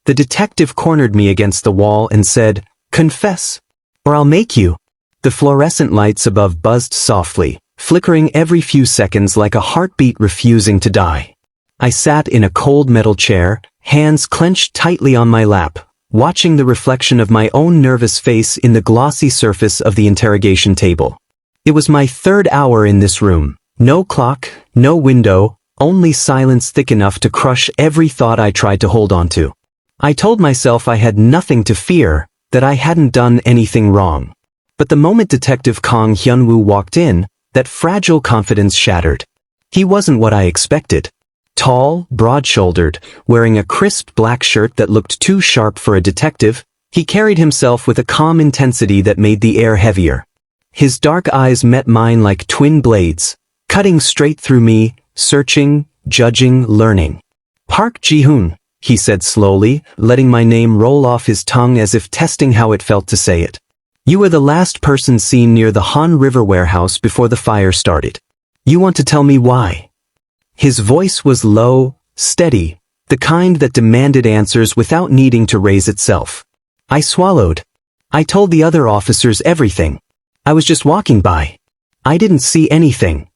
The detective cornered me against the wall and said, "Confess, or I'll make you." The fluorescent lights above buzzed softly, flickering every few seconds like a heartbeat refusing to die. I sat in a cold metal chair, hands clenched tightly on my lap, watching the reflection of my own nervous face in the glossy surface of the interrogation table. It was my third hour in this room. No clock, no window, only silence thick enough to crush every thought I tried to hold on to. I told myself I had nothing to fear, that I hadn't done anything wrong. But the moment Detective Kang Hyun-woo walked in, that fragile confidence shattered. He wasn't what I expected. Tall, broad-shouldered, wearing a crisp black shirt that looked too sharp for a detective, he carried himself with a calm intensity that made the air heavier. His dark eyes met mine like twin blades, cutting straight through me, searching, judging, learning. "Park Ji-hoon," he said slowly, letting my name roll off his tongue as if testing how it felt to say it. "You were the last person seen near the Han River warehouse before the fire started. You want to tell me why?" His voice was low, steady, the kind that demanded answers without needing to raise itself. I swallowed. I told the other officers everything. I was just walking by. I didn't see anything.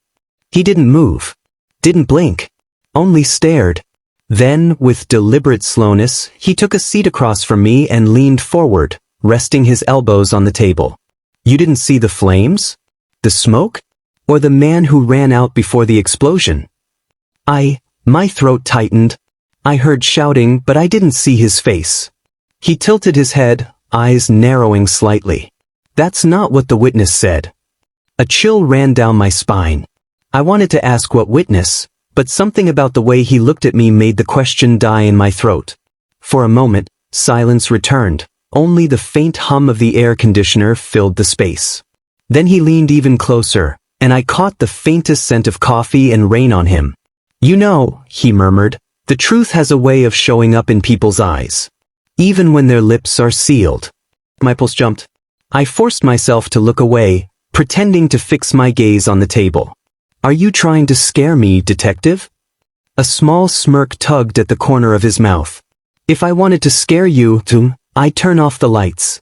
He didn't move. Didn't blink. Only stared. Then, with deliberate slowness, he took a seat across from me and leaned forward, resting his elbows on the table. "You didn't see the flames? The smoke? Or the man who ran out before the explosion?" My throat tightened. I heard shouting, but I didn't see his face. He tilted his head, eyes narrowing slightly. "That's not what the witness said." A chill ran down my spine. I wanted to ask what witness, but something about the way he looked at me made the question die in my throat. For a moment, silence returned. Only the faint hum of the air conditioner filled the space. Then he leaned even closer, and I caught the faintest scent of coffee and rain on him. "You know," he murmured, "the truth has a way of showing up in people's eyes. Even when their lips are sealed." My pulse jumped. I forced myself to look away, pretending to fix my gaze on the table. "Are you trying to scare me, detective?" A small smirk tugged at the corner of his mouth. "If I wanted to scare you, I'd turn off the lights."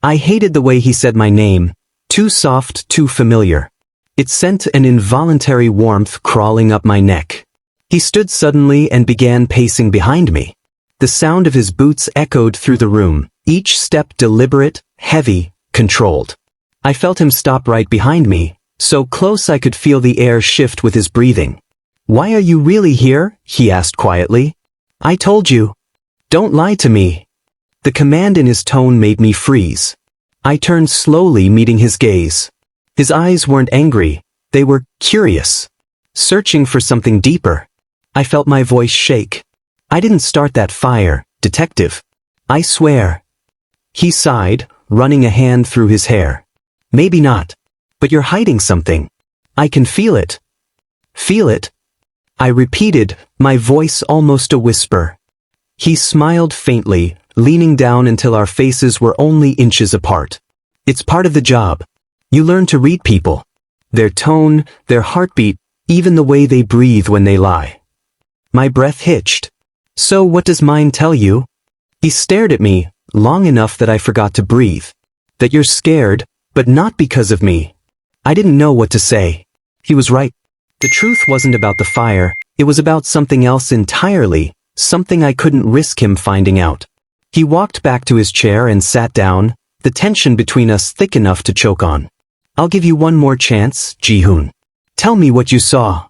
I hated the way he said my name. Too soft, too familiar. It sent an involuntary warmth crawling up my neck. He stood suddenly and began pacing behind me. The sound of his boots echoed through the room, each step deliberate, heavy, controlled. I felt him stop right behind me, so close I could feel the air shift with his breathing. "Why are you really here?" he asked quietly. "I told you. Don't lie to me." The command in his tone made me freeze. I turned slowly, meeting his gaze. His eyes weren't angry, they were curious, searching for something deeper. I felt my voice shake. "I didn't start that fire, detective. I swear." He sighed, running a hand through his hair. "Maybe not. But you're hiding something. I can feel it." "Feel it?" I repeated, my voice almost a whisper. He smiled faintly, leaning down until our faces were only inches apart. "It's part of the job. You learn to read people. Their tone, their heartbeat, even the way they breathe when they lie." My breath hitched. "So what does mine tell you?" He stared at me, long enough that I forgot to breathe. "That you're scared, but not because of me." I didn't know what to say. He was right. The truth wasn't about the fire, it was about something else entirely, something I couldn't risk him finding out. He walked back to his chair and sat down, the tension between us thick enough to choke on. "I'll give you one more chance, Ji-hoon. Tell me what you saw."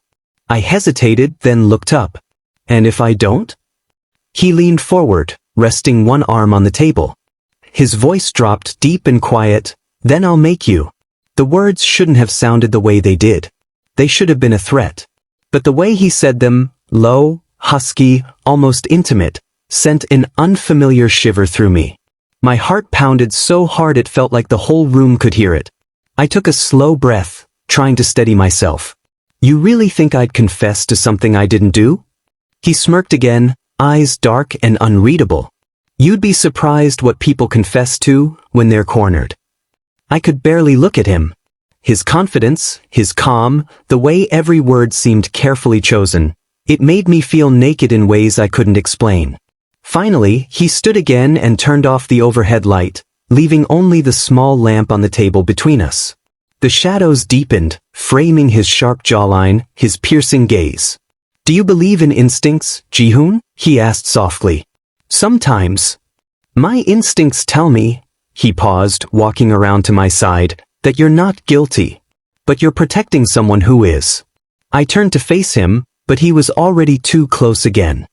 I hesitated, then looked up. "And if I don't?" He leaned forward, resting one arm on the table. His voice dropped deep and quiet. "Then I'll make you." The words shouldn't have sounded the way they did. They should have been a threat. But the way he said them, low, husky, almost intimate, sent an unfamiliar shiver through me. My heart pounded so hard it felt like the whole room could hear it. I took a slow breath, trying to steady myself. "You really think I'd confess to something I didn't do?" He smirked again, eyes dark and unreadable. "You'd be surprised what people confess to when they're cornered." I could barely look at him. His confidence, his calm, the way every word seemed carefully chosen, it made me feel naked in ways I couldn't explain. Finally, he stood again and turned off the overhead light, leaving only the small lamp on the table between us. The shadows deepened, framing his sharp jawline, his piercing gaze. "Do you believe in instincts, Ji-hoon?" he asked softly. "Sometimes. My instincts tell me," he paused, walking around to my side, "that you're not guilty. But you're protecting someone who is." I turned to face him, but he was already too close again.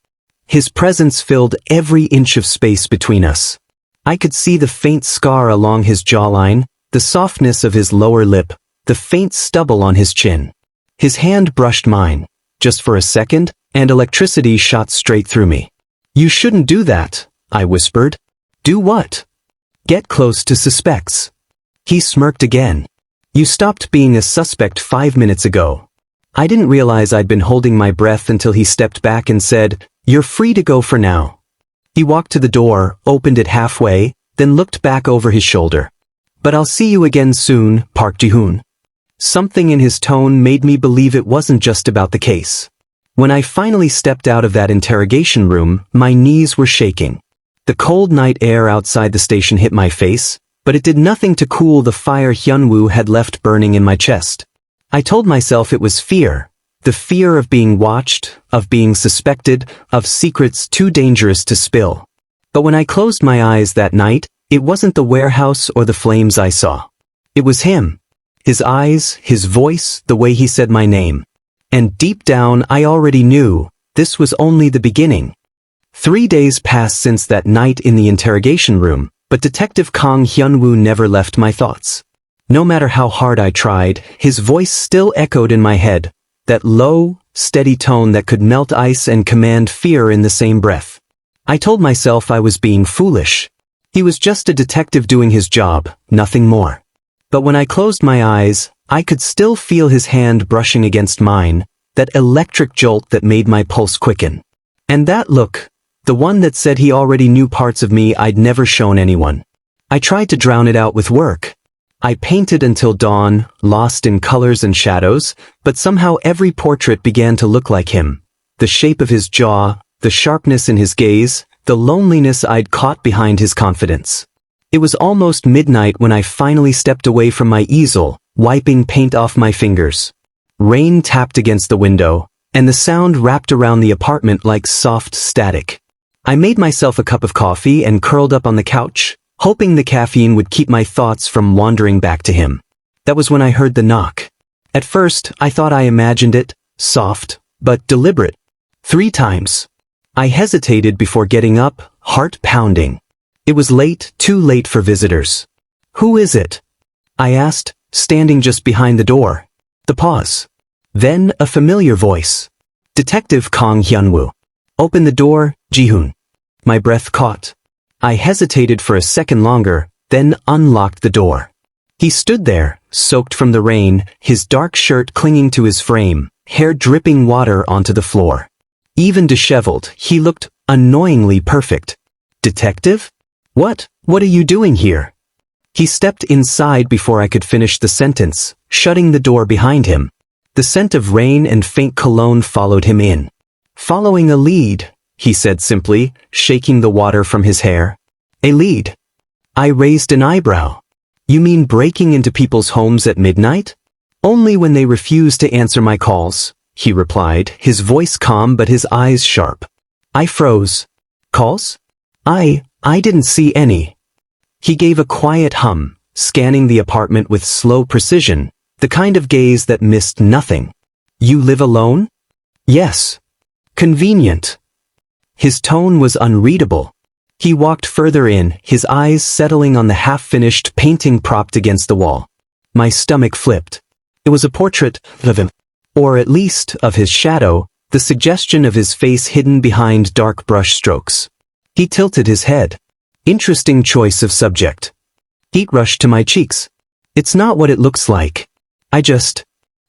His presence filled every inch of space between us. I could see the faint scar along his jawline, the softness of his lower lip, the faint stubble on his chin. His hand brushed mine, just for a second, and electricity shot straight through me. "You shouldn't do that," I whispered. "Do what?" "Get close to suspects." He smirked again. "You stopped being a suspect 5 minutes ago." I didn't realize I'd been holding my breath until he stepped back and said, "You're free to go for now." He walked to the door, opened it halfway, then looked back over his shoulder. "But I'll see you again soon, Park Ji-hoon." Something in his tone made me believe it wasn't just about the case. When I finally stepped out of that interrogation room, my knees were shaking. The cold night air outside the station hit my face, but it did nothing to cool the fire Hyunwoo had left burning in my chest. I told myself it was fear. The fear of being watched, of being suspected, of secrets too dangerous to spill. But when I closed my eyes that night, it wasn't the warehouse or the flames I saw. It was him. His eyes, his voice, the way he said my name. And deep down I already knew, this was only the beginning. 3 days passed since that night in the interrogation room, but Detective Kang Hyunwoo never left my thoughts. No matter how hard I tried, his voice still echoed in my head, that low, steady tone that could melt ice and command fear in the same breath. I told myself I was being foolish. He was just a detective doing his job, nothing more. But when I closed my eyes, I could still feel his hand brushing against mine, that electric jolt that made my pulse quicken. And that look, the one that said he already knew parts of me I'd never shown anyone. I tried to drown it out with work. I painted until dawn, lost in colors and shadows, but somehow every portrait began to look like him. The shape of his jaw, the sharpness in his gaze, the loneliness I'd caught behind his confidence. It was almost midnight when I finally stepped away from my easel, wiping paint off my fingers. Rain tapped against the window, and the sound wrapped around the apartment like soft static. I made myself a cup of coffee and curled up on the couch, hoping the caffeine would keep my thoughts from wandering back to him. That was when I heard the knock. At first, I thought I imagined it, soft, but deliberate. 3 times. I hesitated before getting up, heart pounding. It was late, too late for visitors. "Who is it?" I asked, standing just behind the door. The pause. Then a familiar voice. "Detective Kang Hyunwoo." "Open the door, Ji-hoon." My breath caught. I hesitated for a second longer, then unlocked the door. He stood there, soaked from the rain, his dark shirt clinging to his frame, hair dripping water onto the floor. Even disheveled, he looked annoyingly perfect. "Detective? What are you doing here?" He stepped inside before I could finish the sentence, shutting the door behind him. The scent of rain and faint cologne followed him in. "Following a lead," he said simply, shaking the water from his hair. "A lead?" I raised an eyebrow. "You mean breaking into people's homes at midnight?" "Only when they refuse to answer my calls," he replied, his voice calm but his eyes sharp. I froze. "Calls? I didn't see any." He gave a quiet hum, scanning the apartment with slow precision, the kind of gaze that missed nothing. "You live alone?" "Yes." "Convenient." His tone was unreadable. He walked further in, his eyes settling on the half-finished painting propped against the wall. My stomach flipped. It was a portrait of him, or at least of his shadow, the suggestion of his face hidden behind dark brush strokes. He tilted his head. Interesting choice of subject. Heat rushed to my cheeks. "It's not what it looks like. I just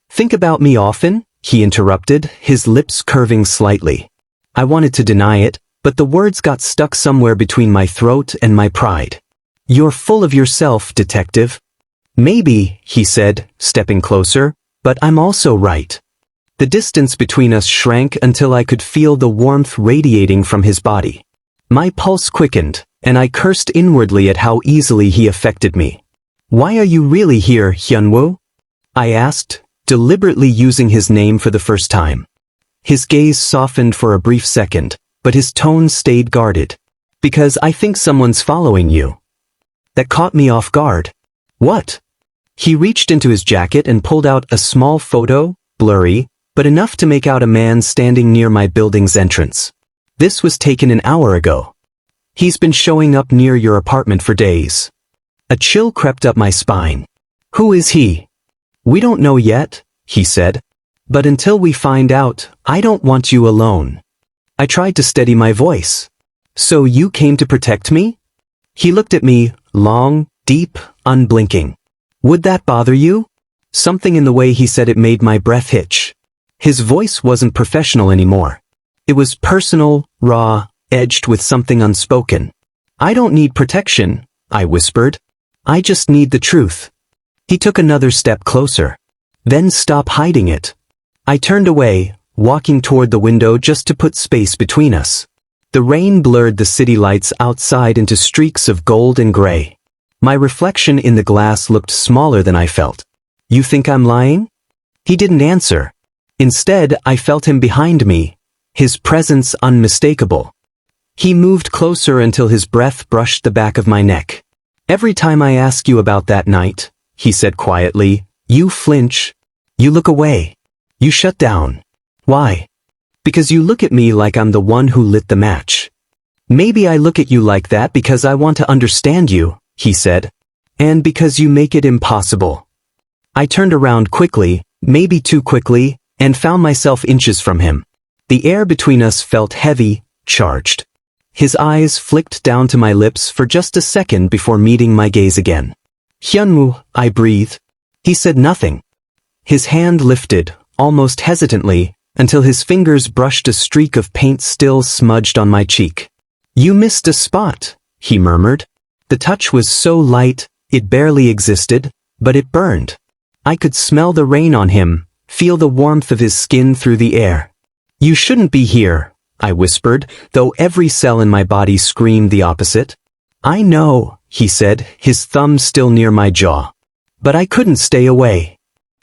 think about me often," he interrupted, his lips curving slightly. I wanted to deny it, but the words got stuck somewhere between my throat and my pride. "You're full of yourself, detective." "Maybe," he said, stepping closer, "but I'm also right." The distance between us shrank until I could feel the warmth radiating from his body. My pulse quickened, and I cursed inwardly at how easily he affected me. "Why are you really here, Hyunwoo?" I asked, deliberately using his name for the first time. His gaze softened for a brief second, but his tone stayed guarded. "Because I think someone's following you." That caught me off guard. "What?" He reached into his jacket and pulled out a small photo, blurry, but enough to make out a man standing near my building's entrance. "This was taken an hour ago. He's been showing up near your apartment for days." A chill crept up my spine. "Who is he?" "We don't know yet," he said. "But until we find out, I don't want you alone." I tried to steady my voice. "So you came to protect me?" He looked at me, long, deep, unblinking. "Would that bother you?" Something in the way he said it made my breath hitch. His voice wasn't professional anymore. It was personal, raw, edged with something unspoken. "I don't need protection," I whispered. "I just need the truth." He took another step closer. "Then stop hiding it." I turned away, walking toward the window just to put space between us. The rain blurred the city lights outside into streaks of gold and gray. My reflection in the glass looked smaller than I felt. "You think I'm lying?" He didn't answer. Instead, I felt him behind me, his presence unmistakable. He moved closer until his breath brushed the back of my neck. "Every time I ask you about that night," he said quietly, "you flinch. You look away. You shut down. Why?" "Because you look at me like I'm the one who lit the match." "Maybe I look at you like that because I want to understand you," he said. "And because you make it impossible." I turned around quickly, maybe too quickly, and found myself inches from him. The air between us felt heavy, charged. His eyes flicked down to my lips for just a second before meeting my gaze again. "Hyunwoo," I breathed. He said nothing. His hand lifted, almost hesitantly, until his fingers brushed a streak of paint still smudged on my cheek. "You missed a spot," he murmured. The touch was so light, it barely existed, but it burned. I could smell the rain on him, feel the warmth of his skin through the air. "You shouldn't be here," I whispered, though every cell in my body screamed the opposite. "I know," he said, his thumb still near my jaw. "But I couldn't stay away."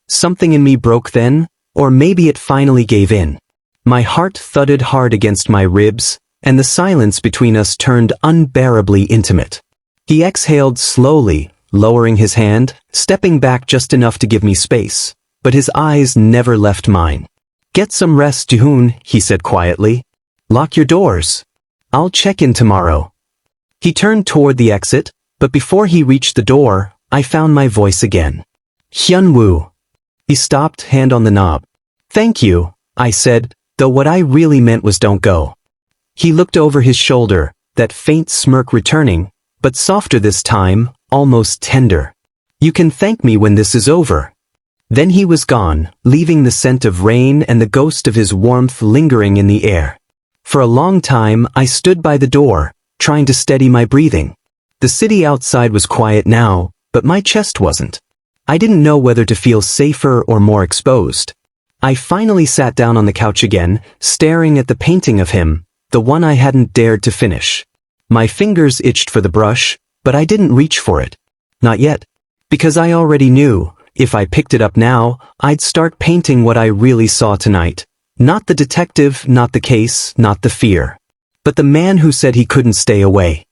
Something in me broke then, or maybe it finally gave in. My heart thudded hard against my ribs, and the silence between us turned unbearably intimate. He exhaled slowly, lowering his hand, stepping back just enough to give me space, but his eyes never left mine. "Get some rest, Jihoon," he said quietly. "Lock your doors. I'll check in tomorrow." He turned toward the exit, but before he reached the door, I found my voice again. "Hyunwoo." He stopped, hand on the knob. "Thank you," I said, though what I really meant was don't go. He looked over his shoulder, that faint smirk returning, but softer this time, almost tender. "You can thank me when this is over." Then he was gone, leaving the scent of rain and the ghost of his warmth lingering in the air. For a long time, I stood by the door, trying to steady my breathing. The city outside was quiet now, but my chest wasn't. I didn't know whether to feel safer or more exposed. I finally sat down on the couch again, staring at the painting of him, the one I hadn't dared to finish. My fingers itched for the brush, but I didn't reach for it. Not yet. Because I already knew, if I picked it up now, I'd start painting what I really saw tonight. Not the detective, not the case, not the fear. But the man who said he couldn't stay away.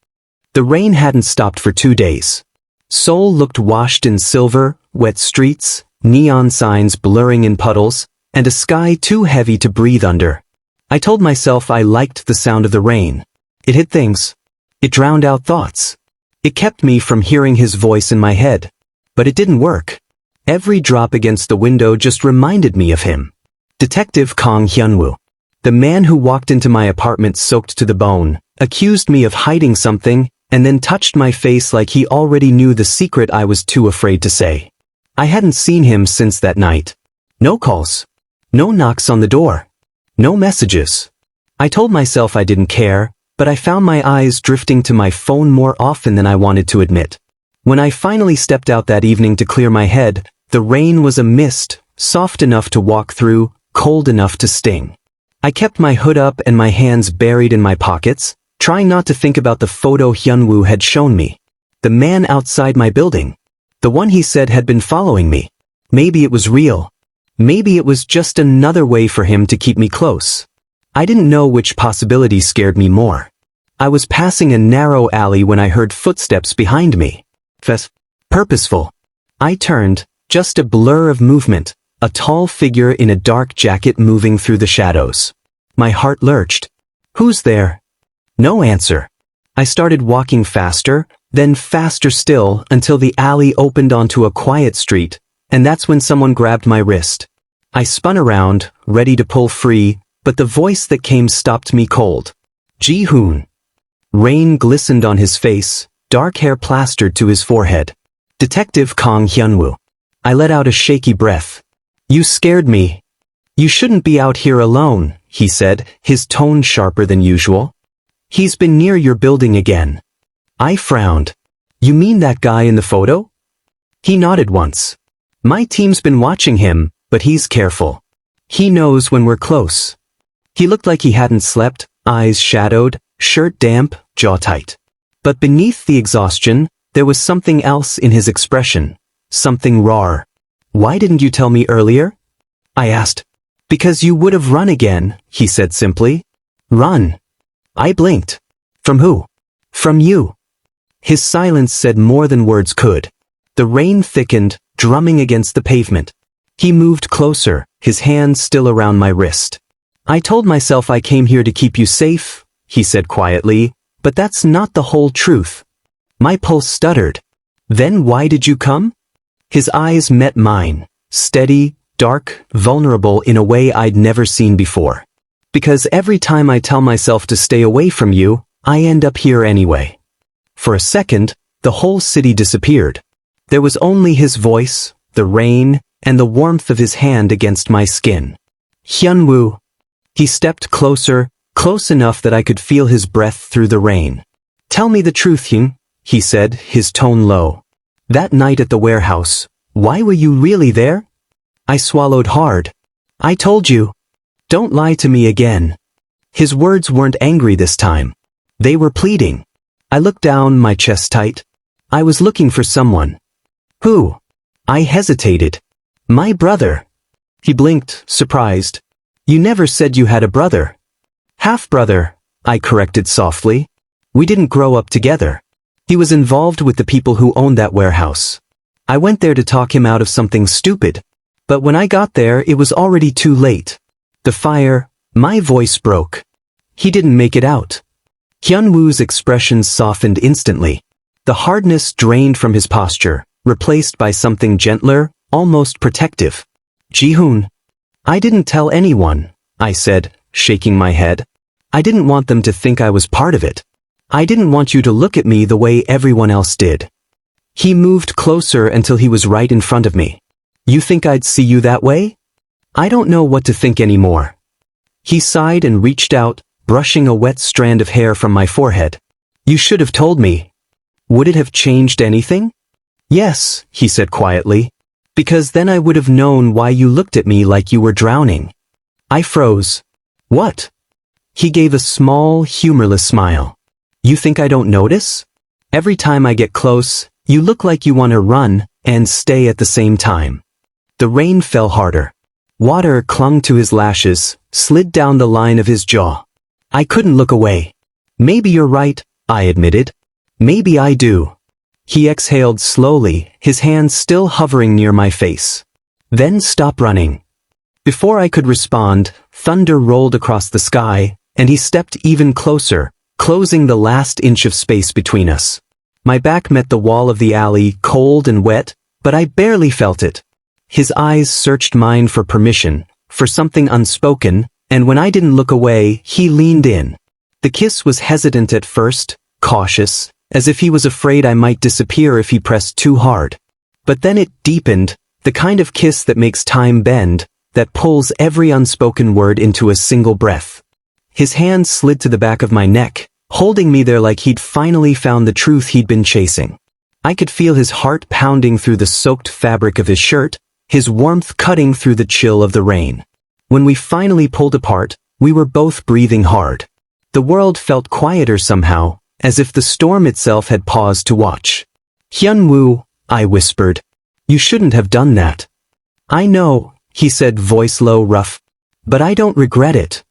The rain hadn't stopped for 2 days. Seoul looked washed in silver, wet streets, neon signs blurring in puddles, and a sky too heavy to breathe under. I told myself I liked the sound of the rain. It hid things. It drowned out thoughts. It kept me from hearing his voice in my head. But it didn't work. Every drop against the window just reminded me of him. Detective Kang Hyunwoo. The man who walked into my apartment soaked to the bone, accused me of hiding something, and then touched my face like he already knew the secret I was too afraid to say. I hadn't seen him since that night. No calls. No knocks on the door. No messages. I told myself I didn't care, but I found my eyes drifting to my phone more often than I wanted to admit. When I finally stepped out that evening to clear my head, the rain was a mist, soft enough to walk through, cold enough to sting. I kept my hood up and my hands buried in my pockets, trying not to think about the photo Hyunwoo had shown me. The man outside my building. The one he said had been following me. Maybe it was real. Maybe it was just another way for him to keep me close. I didn't know which possibility scared me more. I was passing a narrow alley when I heard footsteps behind me. Purposeful. I turned, just a blur of movement, a tall figure in a dark jacket moving through the shadows. My heart lurched. Who's there? No answer. I started walking faster, then faster still until the alley opened onto a quiet street, and that's when someone grabbed my wrist. I spun around, ready to pull free, but the voice that came stopped me cold. Ji-hoon. Rain glistened on his face, dark hair plastered to his forehead. Detective Kang Hyunwoo. I let out a shaky breath. You scared me. You shouldn't be out here alone, he said, his tone sharper than usual. He's been near your building again. I frowned. You mean that guy in the photo? He nodded once. My team's been watching him, but he's careful. He knows when we're close. He looked like he hadn't slept, eyes shadowed, shirt damp, jaw tight. But beneath the exhaustion, there was something else in his expression. Something raw. Why didn't you tell me earlier? I asked. Because you would have run again, he said simply. Run. I blinked. From who? From you. His silence said more than words could. The rain thickened, drumming against the pavement. He moved closer, his hand still around my wrist. I told myself I came here to keep you safe, he said quietly, but that's not the whole truth. My pulse stuttered. Then why did you come? His eyes met mine, steady, dark, vulnerable in a way I'd never seen before. Because every time I tell myself to stay away from you, I end up here anyway. For a second, the whole city disappeared. There was only his voice, the rain, and the warmth of his hand against my skin. Hyunwoo. He stepped closer, close enough that I could feel his breath through the rain. Tell me the truth, Hyun, he said, his tone low. That night at the warehouse, why were you really there? I swallowed hard. I told you. Don't lie to me again. His words weren't angry this time. They were pleading. I looked down, my chest tight. I was looking for someone. Who? I hesitated. My brother. He blinked, surprised. You never said you had a brother. Half-brother, I corrected softly. We didn't grow up together. He was involved with the people who owned that warehouse. I went there to talk him out of something stupid. But when I got there, it was already too late. The fire, my voice broke. He didn't make it out. Hyunwoo's expression softened instantly. The hardness drained from his posture, replaced by something gentler, almost protective. Ji-hoon. I didn't tell anyone, I said, shaking my head. I didn't want them to think I was part of it. I didn't want you to look at me the way everyone else did. He moved closer until he was right in front of me. You think I'd see you that way? I don't know what to think anymore. He sighed and reached out, brushing a wet strand of hair from my forehead. You should have told me. Would it have changed anything? Yes, he said quietly. Because then I would have known why you looked at me like you were drowning. I froze. What? He gave a small, humorless smile. You think I don't notice? Every time I get close, you look like you want to run and stay at the same time. The rain fell harder. Water clung to his lashes, slid down the line of his jaw. I couldn't look away. Maybe you're right, I admitted. Maybe I do. He exhaled slowly, his hands still hovering near my face. Then stop running. Before I could respond, thunder rolled across the sky, and he stepped even closer, closing the last inch of space between us. My back met the wall of the alley, cold and wet, but I barely felt it. His eyes searched mine for permission, for something unspoken, and when I didn't look away, he leaned in. The kiss was hesitant at first, cautious, as if he was afraid I might disappear if he pressed too hard. But then it deepened, the kind of kiss that makes time bend, that pulls every unspoken word into a single breath. His hand slid to the back of my neck, holding me there like he'd finally found the truth he'd been chasing. I could feel his heart pounding through the soaked fabric of his shirt, his warmth cutting through the chill of the rain. When we finally pulled apart, we were both breathing hard. The world felt quieter somehow, as if the storm itself had paused to watch. "Hyunwoo," I whispered. "You shouldn't have done that." "I know," he said, voice low, rough. "But I don't regret it."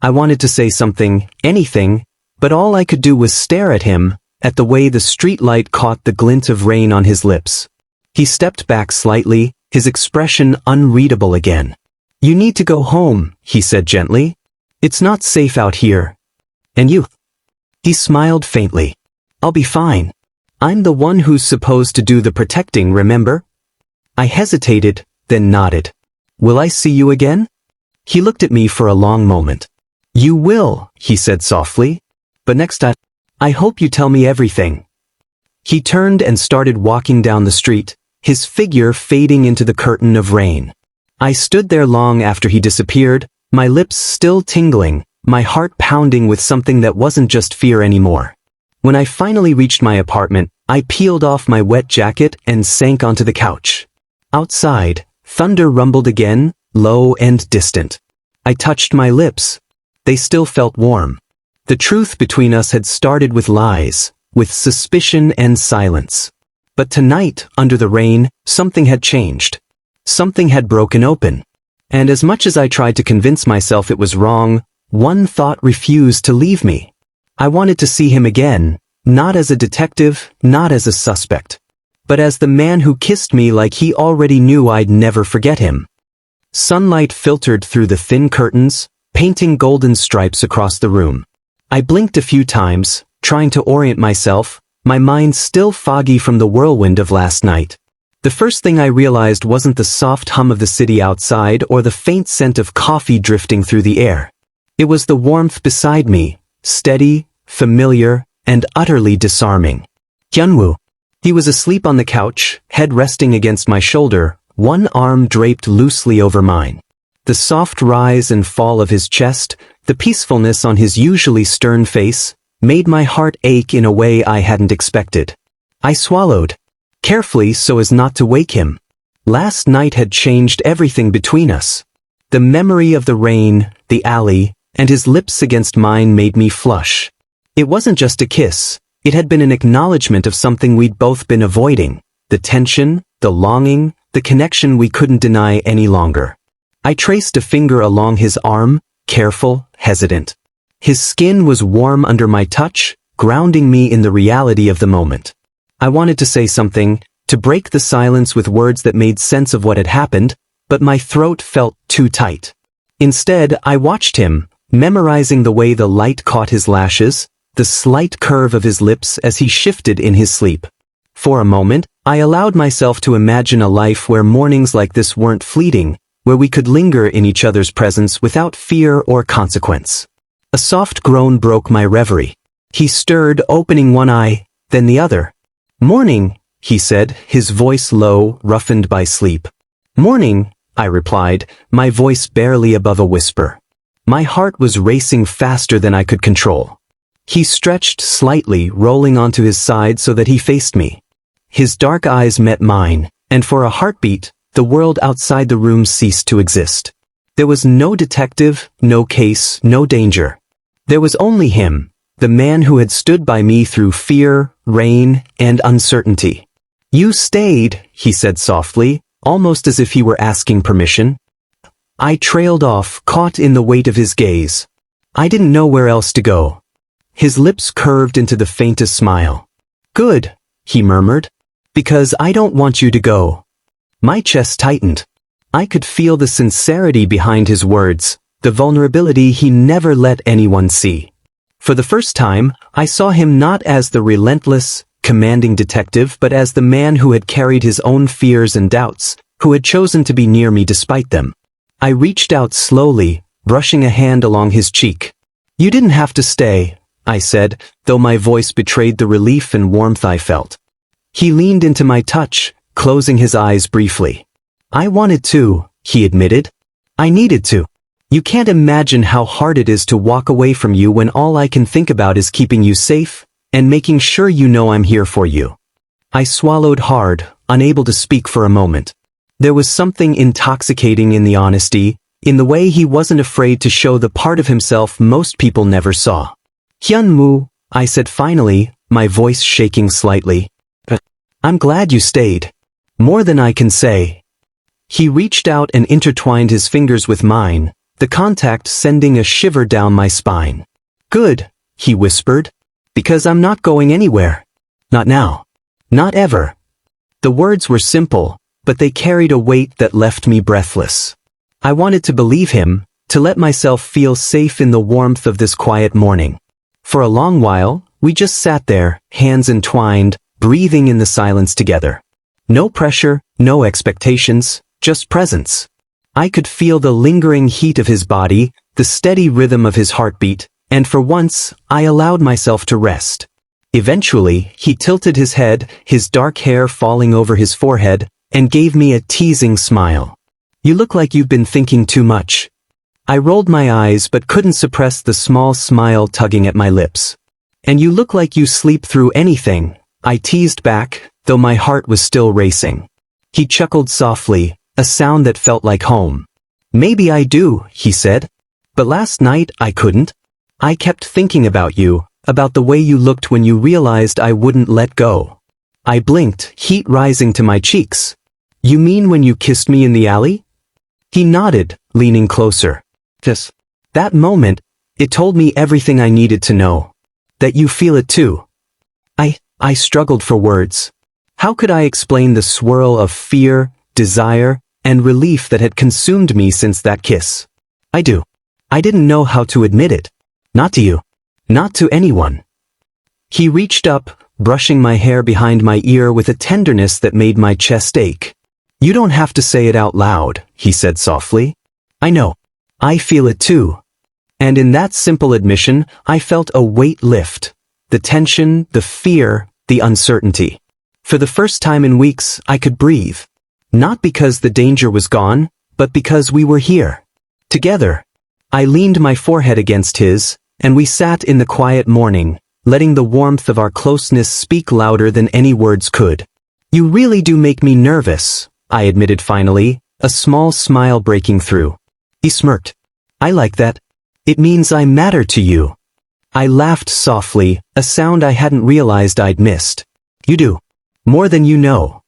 I wanted to say something, anything, but all I could do was stare at him, at the way the streetlight caught the glint of rain on his lips. He stepped back slightly, his expression unreadable again. "You need to go home," he said gently. "It's not safe out here. And you?" He smiled faintly. "I'll be fine. I'm the one who's supposed to do the protecting, remember?" I hesitated, then nodded. "Will I see you again?" He looked at me for a long moment. "You will," he said softly. "But next time, I hope you tell me everything." He turned and started walking down the street, his figure fading into the curtain of rain. I stood there long after he disappeared, my lips still tingling, my heart pounding with something that wasn't just fear anymore. When I finally reached my apartment, I peeled off my wet jacket and sank onto the couch. Outside, thunder rumbled again, low and distant. I touched my lips. They still felt warm. The truth between us had started with lies, with suspicion and silence. But tonight, under the rain, something had changed. Something had broken open. And as much as I tried to convince myself it was wrong, one thought refused to leave me. I wanted to see him again, not as a detective, not as a suspect, but as the man who kissed me like he already knew I'd never forget him. Sunlight filtered through the thin curtains, painting golden stripes across the room. I blinked a few times, trying to orient myself, my mind still foggy from the whirlwind of last night. The first thing I realized wasn't the soft hum of the city outside or the faint scent of coffee drifting through the air. It was the warmth beside me, steady, familiar, and utterly disarming. Hyunwoo. He was asleep on the couch, head resting against my shoulder, one arm draped loosely over mine. The soft rise and fall of his chest, the peacefulness on his usually stern face, made my heart ache in a way I hadn't expected. I swallowed, carefully so as not to wake him. Last night had changed everything between us. The memory of the rain, the alley, and his lips against mine made me flush. It wasn't just a kiss, it had been an acknowledgement of something we'd both been avoiding, the tension, the longing, the connection we couldn't deny any longer. I traced a finger along his arm, careful, hesitant. His skin was warm under my touch, grounding me in the reality of the moment. I wanted to say something, to break the silence with words that made sense of what had happened, but my throat felt too tight. Instead, I watched him, memorizing the way the light caught his lashes, the slight curve of his lips as he shifted in his sleep. For a moment, I allowed myself to imagine a life where mornings like this weren't fleeting, where we could linger in each other's presence without fear or consequence. A soft groan broke my reverie. He stirred, opening one eye, then the other. "Morning," he said, his voice low, roughened by sleep. "Morning," I replied, my voice barely above a whisper. My heart was racing faster than I could control. He stretched slightly, rolling onto his side so that he faced me. His dark eyes met mine, and for a heartbeat, the world outside the room ceased to exist. There was no detective, no case, no danger. There was only him, the man who had stood by me through fear, rain, and uncertainty. "You stayed," he said softly, almost as if he were asking permission. I trailed off, caught in the weight of his gaze. I didn't know where else to go. His lips curved into the faintest smile. "Good," he murmured, "because I don't want you to go." My chest tightened. I could feel the sincerity behind his words, the vulnerability he never let anyone see. For the first time, I saw him not as the relentless, commanding detective but as the man who had carried his own fears and doubts, who had chosen to be near me despite them. I reached out slowly, brushing a hand along his cheek. "You didn't have to stay," I said, though my voice betrayed the relief and warmth I felt. He leaned into my touch, closing his eyes briefly. "I wanted to," he admitted. "I needed to. You can't imagine how hard it is to walk away from you when all I can think about is keeping you safe, and making sure you know I'm here for you." I swallowed hard, unable to speak for a moment. There was something intoxicating in the honesty, in the way he wasn't afraid to show the part of himself most people never saw. Hyunwoo, I said finally, my voice shaking slightly. I'm glad you stayed. More than I can say. He reached out and intertwined his fingers with mine, the contact sending a shiver down my spine. Good, he whispered. Because I'm not going anywhere. Not now. Not ever. The words were simple, but they carried a weight that left me breathless. I wanted to believe him, to let myself feel safe in the warmth of this quiet morning. For a long while, we just sat there, hands entwined, breathing in the silence together. No pressure, no expectations, just presence. I could feel the lingering heat of his body, the steady rhythm of his heartbeat, and for once, I allowed myself to rest. Eventually, he tilted his head, his dark hair falling over his forehead, and gave me a teasing smile. You look like you've been thinking too much. I rolled my eyes but couldn't suppress the small smile tugging at my lips. And you look like you sleep through anything, I teased back, though my heart was still racing. He chuckled softly, a sound that felt like home. Maybe I do, he said. But last night I couldn't. I kept thinking about you, about the way you looked when you realized I wouldn't let go. I blinked, heat rising to my cheeks. You mean when you kissed me in the alley? He nodded, leaning closer. Just that moment, it told me everything I needed to know. That you feel it too. I struggled for words. How could I explain the swirl of fear, desire, and relief that had consumed me since that kiss? I do. I didn't know how to admit it. Not to you. Not to anyone. He reached up, brushing my hair behind my ear with a tenderness that made my chest ache. You don't have to say it out loud, he said softly. I know. I feel it too. And in that simple admission, I felt a weight lift. The tension, the fear, the uncertainty. For the first time in weeks, I could breathe. Not because the danger was gone, but because we were here. Together. I leaned my forehead against his, and we sat in the quiet morning, letting the warmth of our closeness speak louder than any words could. You really do make me nervous, I admitted finally, a small smile breaking through. He smirked. I like that. It means I matter to you. I laughed softly, a sound I hadn't realized I'd missed. You do. More than you know.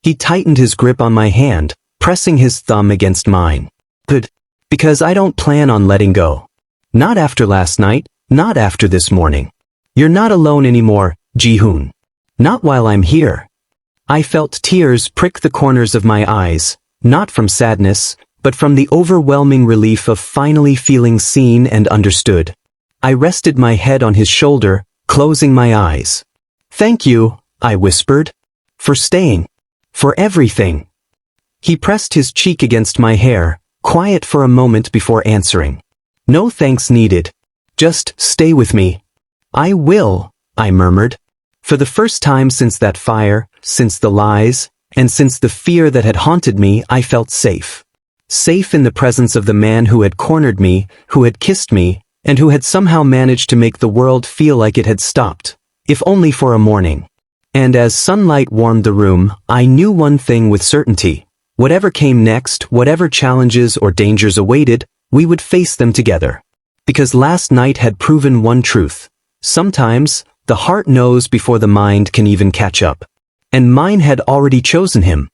He tightened his grip on my hand, pressing his thumb against mine. Good. Because I don't plan on letting go. Not after last night, not after this morning. You're not alone anymore, Ji-hoon. Not while I'm here. I felt tears prick the corners of my eyes, not from sadness, but from the overwhelming relief of finally feeling seen and understood. I rested my head on his shoulder, closing my eyes. Thank you, I whispered. For staying. For everything. He pressed his cheek against my hair, quiet for a moment before answering. No thanks needed. Just stay with me. I will, I murmured. For the first time since that fire, since the lies, and since the fear that had haunted me, I felt safe. Safe in the presence of the man who had cornered me, who had kissed me, and who had somehow managed to make the world feel like it had stopped, if only for a morning. And as sunlight warmed the room, I knew one thing with certainty. Whatever came next, whatever challenges or dangers awaited, we would face them together. Because last night had proven one truth. Sometimes, the heart knows before the mind can even catch up. And mine had already chosen him.